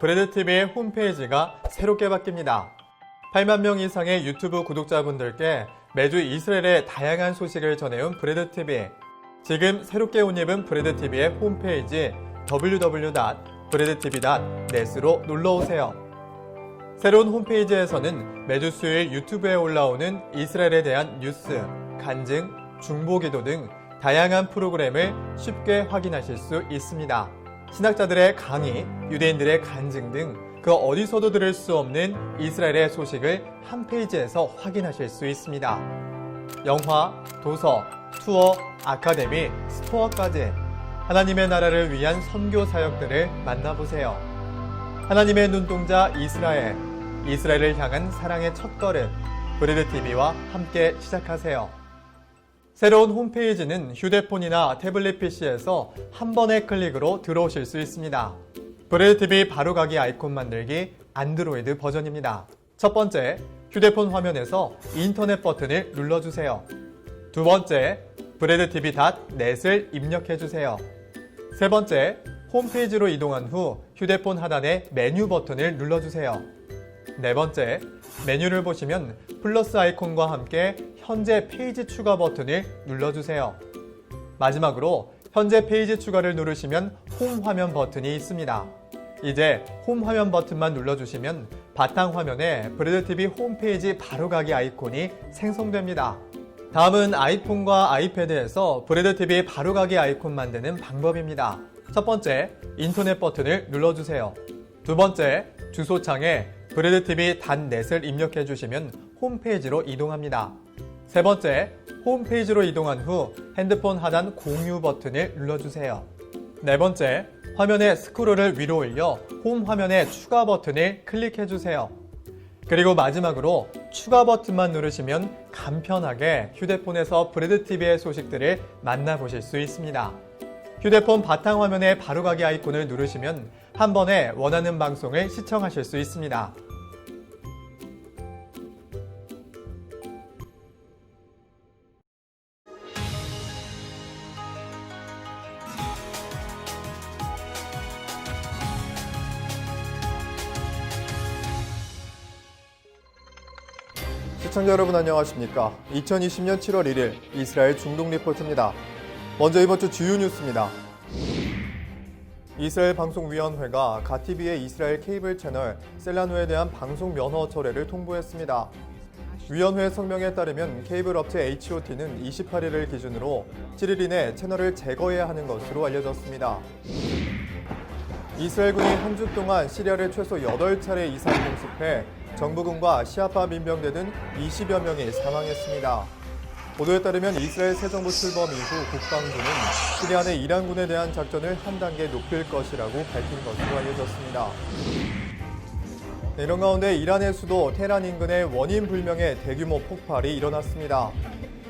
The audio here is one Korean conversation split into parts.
브레드TV의 홈페이지가 새롭게 바뀝니다. 8만 명 이상의 유튜브 구독자분들께 매주 이스라엘의 다양한 소식을 전해온 브레드TV. 지금 새롭게 옷 입은 브레드TV의 홈페이지 www.breadtv.net으로 놀러오세요. 새로운 홈페이지에서는 매주 수요일 유튜브에 올라오는 이스라엘에 대한 뉴스, 간증, 중보기도 등 다양한 프로그램을 쉽게 확인하실 수 있습니다. 신학자들의 강의, 유대인들의 간증 등 그 어디서도 들을 수 없는 이스라엘의 소식을 한 페이지에서 확인하실 수 있습니다. 영화, 도서, 투어, 아카데미, 스토어까지 하나님의 나라를 위한 선교 사역들을 만나보세요. 하나님의 눈동자 이스라엘, 이스라엘을 향한 사랑의 첫걸음, 브레드TV와 함께 시작하세요. 새로운 홈페이지는 휴대폰이나 태블릿 PC에서 한 번의 클릭으로 들어오실 수 있습니다. 브레드TV 바로가기 아이콘 만들기 안드로이드 버전입니다. 첫 번째, 휴대폰 화면에서 인터넷 버튼을 눌러주세요. 두 번째, breadtv.net을 입력해주세요. 세 번째, 홈페이지로 이동한 후 휴대폰 하단의 메뉴 버튼을 눌러주세요. 네 번째, 메뉴를 보시면 플러스 아이콘과 함께 현재 페이지 추가 버튼을 눌러주세요. 마지막으로 현재 페이지 추가를 누르시면 홈 화면 버튼이 있습니다. 이제 홈 화면 버튼만 눌러주시면 바탕 화면에 브레드TV 홈페이지 바로가기 아이콘이 생성됩니다. 다음은 아이폰과 아이패드에서 브레드TV 바로가기 아이콘 만드는 방법입니다. 첫 번째, 인터넷 버튼을 눌러주세요. 두 번째, 주소창에 breadtv.net을 입력해 주시면 홈페이지로 이동합니다. 세 번째, 홈페이지로 이동한 후 핸드폰 하단 공유 버튼을 눌러주세요. 네 번째, 화면의 스크롤을 위로 올려 홈 화면의 추가 버튼을 클릭해 주세요. 그리고 마지막으로 추가 버튼만 누르시면 간편하게 휴대폰에서 브레드TV의 소식들을 만나보실 수 있습니다. 휴대폰 바탕 화면의 바로가기 아이콘을 누르시면 한 번에 원하는 방송을 시청하실 수 있습니다. 시청자 여러분 안녕하십니까? 2020년 7월 1일 이스라엘 중동 리포트입니다. 먼저 이번 주 주요 뉴스입니다. 이스라엘 방송위원회가 가티비의 이스라엘 케이블 채널 셀라누에 대한 방송 면허 철회를 통보했습니다. 위원회 성명에 따르면 케이블 업체 HOT는 28일을 기준으로 7일 이내 채널을 제거해야 하는 것으로 알려졌습니다. 이스라엘군이 한 주 동안 시리아를 최소 8차례 이상 공습해 정부군과 시아파 민병대 등 20여 명이 사망했습니다. 보도에 따르면 이스라엘 새 정부 출범 이후 국방부는 시리아 내 이란군에 대한 작전을 한 단계 높일 것이라고 밝힌 것으로 알려졌습니다. 이런 가운데 이란의 수도 테헤란 인근에 원인 불명의 대규모 폭발이 일어났습니다.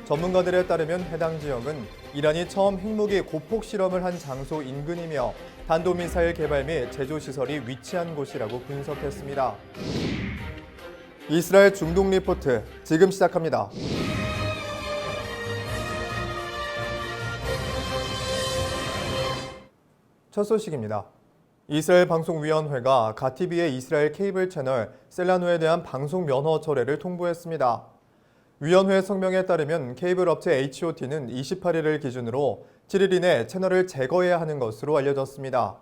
전문가들에 따르면 해당 지역은 이란이 처음 핵무기 고폭 실험을 한 장소 인근이며 탄도미사일 개발 및 제조시설이 위치한 곳이라고 분석했습니다. 이스라엘 중동 리포트 지금 시작합니다. 첫 소식입니다. 이스라엘 방송위원회가 가티비의 이스라엘 케이블 채널 셀라누에 대한 방송 면허 철회를 통보했습니다. 위원회 성명에 따르면 케이블 업체 HOT는 28일을 기준으로 7일 이내 채널을 제거해야 하는 것으로 알려졌습니다.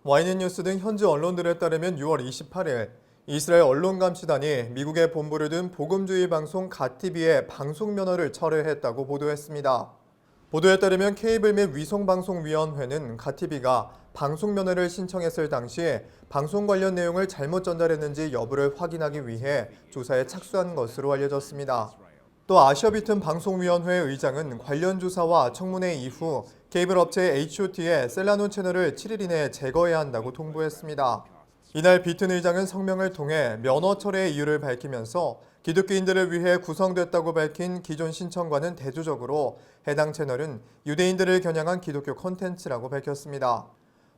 YNN 뉴스 등 현지 언론들에 따르면 6월 28일 이스라엘 언론감시단이 미국에 본부를 둔 복음주의 방송 가티비의 방송 면허를 철회했다고 보도했습니다. 보도에 따르면 케이블 및 위성방송위원회는 가티비가 방송 면허를 신청했을 당시에 방송 관련 내용을 잘못 전달했는지 여부를 확인하기 위해 조사에 착수한 것으로 알려졌습니다. 또 아셔비튼 방송위원회 의장은 관련 조사와 청문회 이후 케이블 업체 HOT의 셀라누 채널을 7일 이내에 제거해야 한다고 통보했습니다. 이날 비튼 의장은 성명을 통해 면허 철회의 이유를 밝히면서 기독교인들을 위해 구성됐다고 밝힌 기존 신청과는 대조적으로 해당 채널은 유대인들을 겨냥한 기독교 콘텐츠라고 밝혔습니다.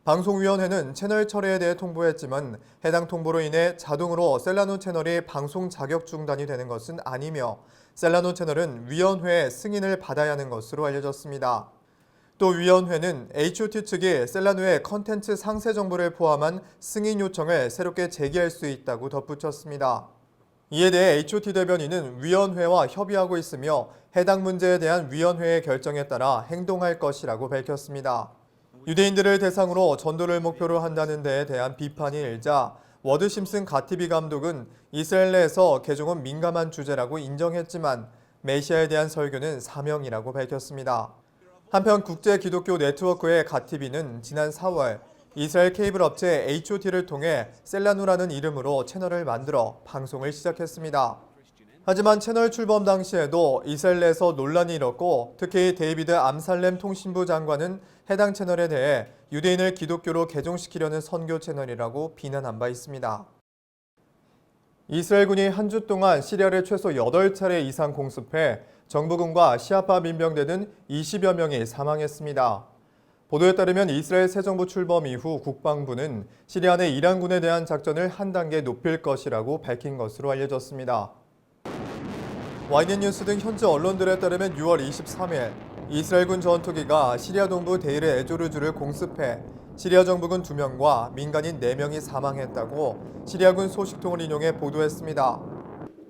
방송위원회는 채널 철회에 대해 통보했지만 해당 통보로 인해 자동으로 셀라누 채널이 방송 자격 중단이 되는 것은 아니며 셀라누 채널은 위원회의 승인을 받아야 하는 것으로 알려졌습니다. 또 위원회는 HOT 측이 셀라누의 컨텐츠 상세 정보를 포함한 승인 요청을 새롭게 제기할 수 있다고 덧붙였습니다. 이에 대해 HOT 대변인은 위원회와 협의하고 있으며 해당 문제에 대한 위원회의 결정에 따라 행동할 것이라고 밝혔습니다. 유대인들을 대상으로 전도를 목표로 한다는 데에 대한 비판이 일자 워드 심슨 가티비 감독은 이스라엘 내에서 개종은 민감한 주제라고 인정했지만 메시아에 대한 설교는 사명이라고 밝혔습니다. 한편 국제기독교 네트워크의 가티비는 지난 4월 이스라엘 케이블 업체 HOT를 통해 셀라누라는 이름으로 채널을 만들어 방송을 시작했습니다. 하지만 채널 출범 당시에도 이스라엘 내에서 논란이 일었고 특히 데이비드 암살렘 통신부 장관은 해당 채널에 대해 유대인을 기독교로 개종시키려는 선교 채널이라고 비난한 바 있습니다. 이스라엘군이 한 주 동안 시리아를 최소 8차례 이상 공습해 정부군과 시아파 민병대 등 20여 명이 사망했습니다. 보도에 따르면 이스라엘 새 정부 출범 이후 국방부는 시리아 내 이란군에 대한 작전을 한 단계 높일 것이라고 밝힌 것으로 알려졌습니다. YNN 뉴스 등 현지 언론들에 따르면 6월 23일 이스라엘군 전투기가 시리아 동부 데이르 에조르주를 공습해 시리아 정부군 2명과 민간인 4명이 사망했다고 시리아군 소식통을 인용해 보도했습니다.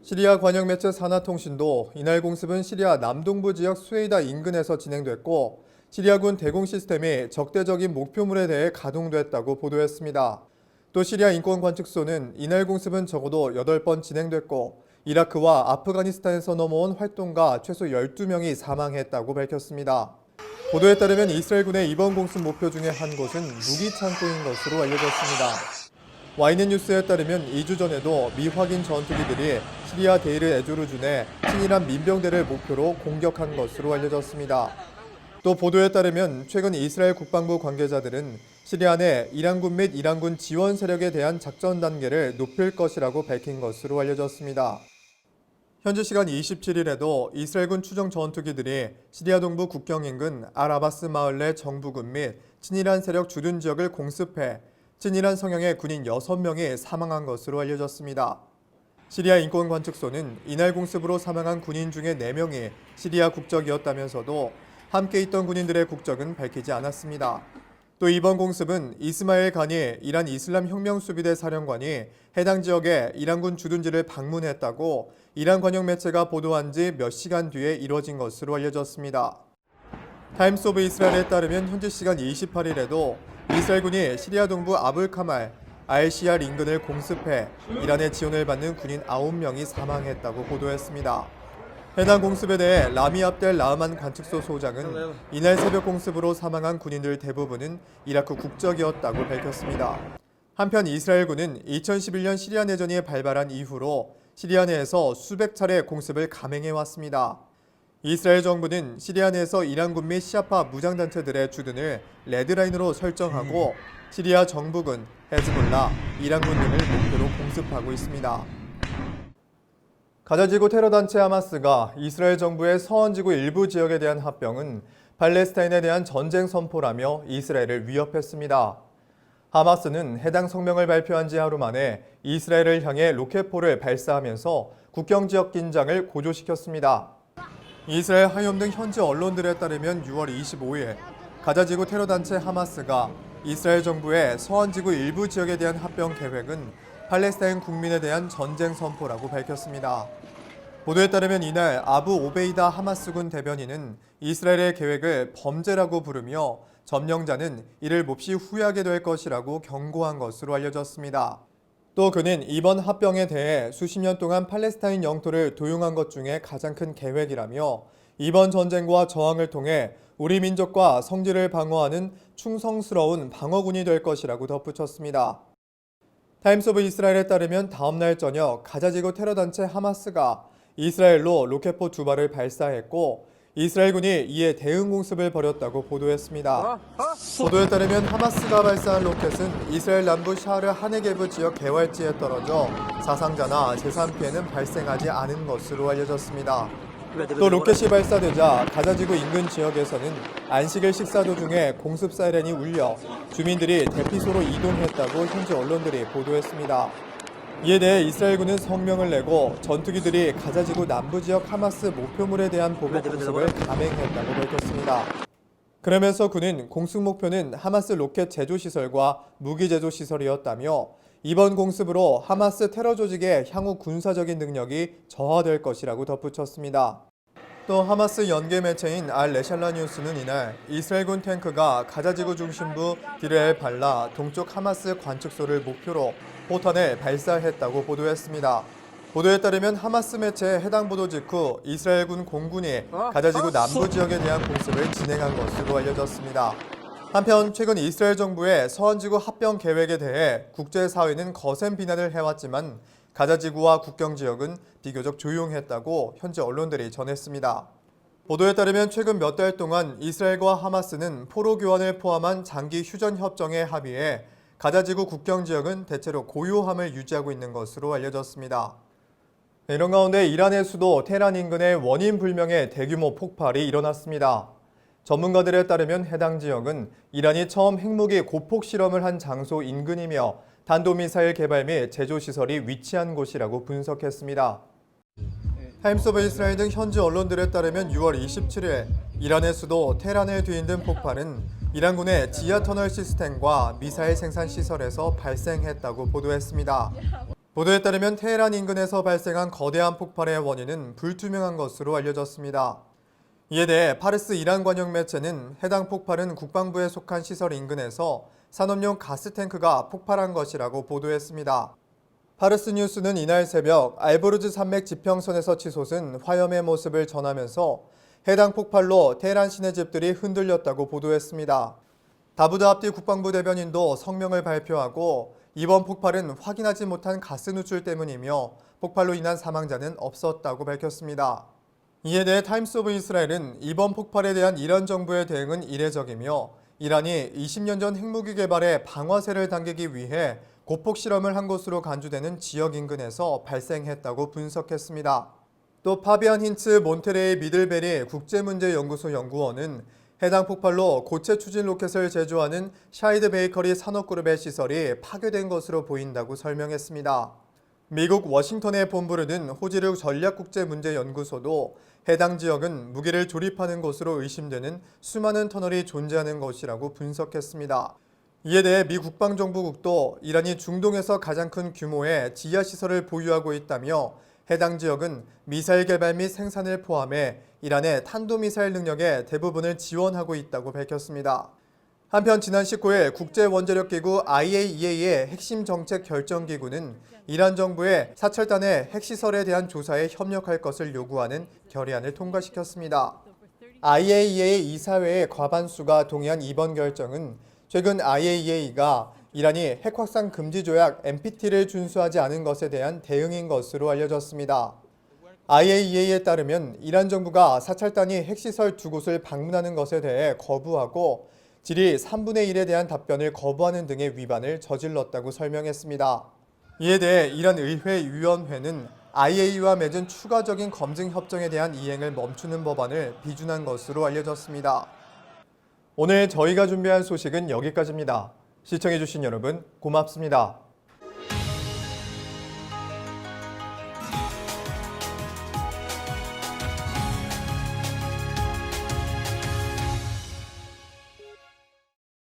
시리아 관영 매체 사나통신도 이날 공습은 시리아 남동부 지역 수에이다 인근에서 진행됐고 시리아군 대공 시스템이 적대적인 목표물에 대해 가동됐다고 보도했습니다. 또 시리아 인권관측소는 이날 공습은 적어도 8번 진행됐고 이라크와 아프가니스탄에서 넘어온 활동가 최소 12명이 사망했다고 밝혔습니다. 보도에 따르면 이스라엘군의 이번 공습 목표 중에 한 곳은 무기 창고인 것으로 알려졌습니다. YNN 뉴스에 따르면 2주 전에도 미확인 전투기들이 시리아 데이르 에조르주 내 친이란 민병대를 목표로 공격한 것으로 알려졌습니다. 또 보도에 따르면 최근 이스라엘 국방부 관계자들은 시리아 내 이란군 및 이란군 지원 세력에 대한 작전 단계를 높일 것이라고 밝힌 것으로 알려졌습니다. 현지 시간 27일에도 이스라엘군 추정 전투기들이 시리아 동부 국경 인근 알-아바스 마을 내 정부군 및 친이란 세력 주둔 지역을 공습해 친이란 성향의 군인 6명이 사망한 것으로 알려졌습니다. 시리아 인권관측소는 이날 공습으로 사망한 군인 중에 4명이 시리아 국적이었다면서도 함께 있던 군인들의 국적은 밝히지 않았습니다. 또 이번 공습은 이스마엘 가니 이란 이슬람 혁명수비대 사령관이 해당 지역의 이란군 주둔지를 방문했다고 이란 관영 매체가 보도한 지 몇 시간 뒤에 이뤄진 것으로 알려졌습니다. 타임스 오브 이스라엘에 따르면 현지 시간 28일에도 이스라엘군이 시리아 동부 아불 카말 알시알 인근을 공습해 이란의 지원을 받는 군인 9명이 사망했다고 보도했습니다. 해당 공습에 대해 라미 압델 라흐만 관측소 소장은 이날 새벽 공습으로 사망한 군인들 대부분은 이라크 국적이었다고 밝혔습니다. 한편 이스라엘군은 2011년 시리아 내전이 발발한 이후로 시리아 내에서 수백 차례 공습을 감행해왔습니다. 이스라엘 정부는 시리아 내에서 이란군 및 시아파 무장단체들의 주둔을 레드라인으로 설정하고 시리아 정부군, 헤즈볼라, 이란군 등을 목표로 공습하고 있습니다. 가자지구 테러단체 하마스가 이스라엘 정부의 서원지구 일부 지역에 대한 합병은 팔레스타인에 대한 전쟁 선포라며 이스라엘을 위협했습니다. 하마스는 해당 성명을 발표한 지 하루 만에 이스라엘을 향해 로켓포를 발사하면서 국경 지역 긴장을 고조시켰습니다. 이스라엘 하이옴 등 현지 언론들에 따르면 6월 25일 가자지구 테러단체 하마스가 이스라엘 정부의 서원지구 일부 지역에 대한 합병 계획은 팔레스타인 국민에 대한 전쟁 선포라고 밝혔습니다. 보도에 따르면 이날 아부 오베이다 하마스군 대변인은 이스라엘의 계획을 범죄라고 부르며 점령자는 이를 몹시 후회하게 될 것이라고 경고한 것으로 알려졌습니다. 또 그는 이번 합병에 대해 수십 년 동안 팔레스타인 영토를 도용한 것 중에 가장 큰 계획이라며 이번 전쟁과 저항을 통해 우리 민족과 성질을 방어하는 충성스러운 방어군이 될 것이라고 덧붙였습니다. 타임스 오브 이스라엘에 따르면 다음 날 저녁 가자지구 테러단체 하마스가 이스라엘로 로켓포 2발을 발사했고 이스라엘군이 이에 대응 공습을 벌였다고 보도했습니다. 보도에 따르면 하마스가 발사한 로켓은 이스라엘 남부 샤르 하네게브 지역 개활지에 떨어져 사상자나 재산 피해는 발생하지 않은 것으로 알려졌습니다. 또 로켓이 발사되자 가자지구 인근 지역에서는 안식일 식사 도중에 공습 사이렌이 울려 주민들이 대피소로 이동했다고 현지 언론들이 보도했습니다. 이에 대해 이스라엘군은 성명을 내고 전투기들이 가자지구 남부 지역 하마스 목표물에 대한 보복 공습을 감행했다고 밝혔습니다. 그러면서 그는 공습 목표는 하마스 로켓 제조 시설과 무기 제조 시설이었다며 이번 공습으로 하마스 테러 조직의 향후 군사적인 능력이 저하될 것이라고 덧붙였습니다. 또 하마스 연계 매체인 알-레샬라 뉴스는 이날 이스라엘군 탱크가 가자지구 중심부 디르 발라 동쪽 하마스 관측소를 목표로 포탄을 발사했다고 보도했습니다. 보도에 따르면 하마스 매체의 해당 보도 직후 이스라엘군 공군이 가자지구 남부 지역에 대한 공습을 진행한 것으로 알려졌습니다. 한편 최근 이스라엘 정부의 서한지구 합병 계획에 대해 국제사회는 거센 비난을 해왔지만 가자지구와 국경지역은 비교적 조용했다고 현지 언론들이 전했습니다. 보도에 따르면 최근 몇 달 동안 이스라엘과 하마스는 포로 교환을 포함한 장기 휴전 협정에 합의해 가자지구 국경지역은 대체로 고요함을 유지하고 있는 것으로 알려졌습니다. 이런 가운데 이란의 수도 테헤란 인근에 원인 불명의 대규모 폭발이 일어났습니다. 전문가들에 따르면 해당 지역은 이란이 처음 핵무기 고폭 실험을 한 장소 인근이며 탄도미사일 개발 및 제조시설이 위치한 곳이라고 분석했습니다. 타임스 오브 이스라엘 등 현지 언론들에 따르면 6월 27일 이란의 수도 테헤란을 뒤흔든 폭발은 이란군의 지하 터널 시스템과 미사일 생산 시설에서 발생했다고 보도했습니다. 보도에 따르면 테헤란 인근에서 발생한 거대한 폭발의 원인은 불투명한 것으로 알려졌습니다. 이에 대해 파르스 이란 관영 매체는 해당 폭발은 국방부에 속한 시설 인근에서 산업용 가스탱크가 폭발한 것이라고 보도했습니다. 파르스 뉴스는 이날 새벽 알보르즈 산맥 지평선에서 치솟은 화염의 모습을 전하면서 해당 폭발로 테헤란 시내 집들이 흔들렸다고 보도했습니다. 다부드 압디 국방부 대변인도 성명을 발표하고 이번 폭발은 확인하지 못한 가스 누출 때문이며 폭발로 인한 사망자는 없었다고 밝혔습니다. 이에 대해 타임스 오브 이스라엘은 이번 폭발에 대한 이란 정부의 대응은 이례적이며 이란이 20년 전 핵무기 개발에 방아쇠를 당기기 위해 고폭 실험을 한 것으로 간주되는 지역 인근에서 발생했다고 분석했습니다. 또 파비안 힌츠 몬테레이 미들베리 국제문제연구소 연구원은 해당 폭발로 고체 추진 로켓을 제조하는 샤이드 베이커리 산업그룹의 시설이 파괴된 것으로 보인다고 설명했습니다. 미국 워싱턴에 본부를 둔 호지르 전략국제문제연구소도 해당 지역은 무기를 조립하는 곳으로 의심되는 수많은 터널이 존재하는 것이라고 분석했습니다. 이에 대해 미 국방정보국도 이란이 중동에서 가장 큰 규모의 지하시설을 보유하고 있다며 해당 지역은 미사일 개발 및 생산을 포함해 이란의 탄도미사일 능력의 대부분을 지원하고 있다고 밝혔습니다. 한편 지난 19일 국제원자력기구 IAEA의 핵심 정책 결정기구는 이란 정부의 사철단의 핵시설에 대한 조사에 협력할 것을 요구하는 결의안을 통과시켰습니다. IAEA 이사회의 과반수가 동의한 이번 결정은 최근 IAEA가 이란이 핵 확산 금지 조약 NPT를 준수하지 않은 것에 대한 대응인 것으로 알려졌습니다. IAEA에 따르면 이란 정부가 사찰단이 핵시설 2곳을 방문하는 것에 대해 거부하고 질의 3분의 1에 대한 답변을 거부하는 등의 위반을 저질렀다고 설명했습니다. 이에 대해 이란 의회위원회는 IAEA와 맺은 추가적인 검증 협정에 대한 이행을 멈추는 법안을 비준한 것으로 알려졌습니다. 오늘 저희가 준비한 소식은 여기까지입니다. 시청해주신 여러분 고맙습니다.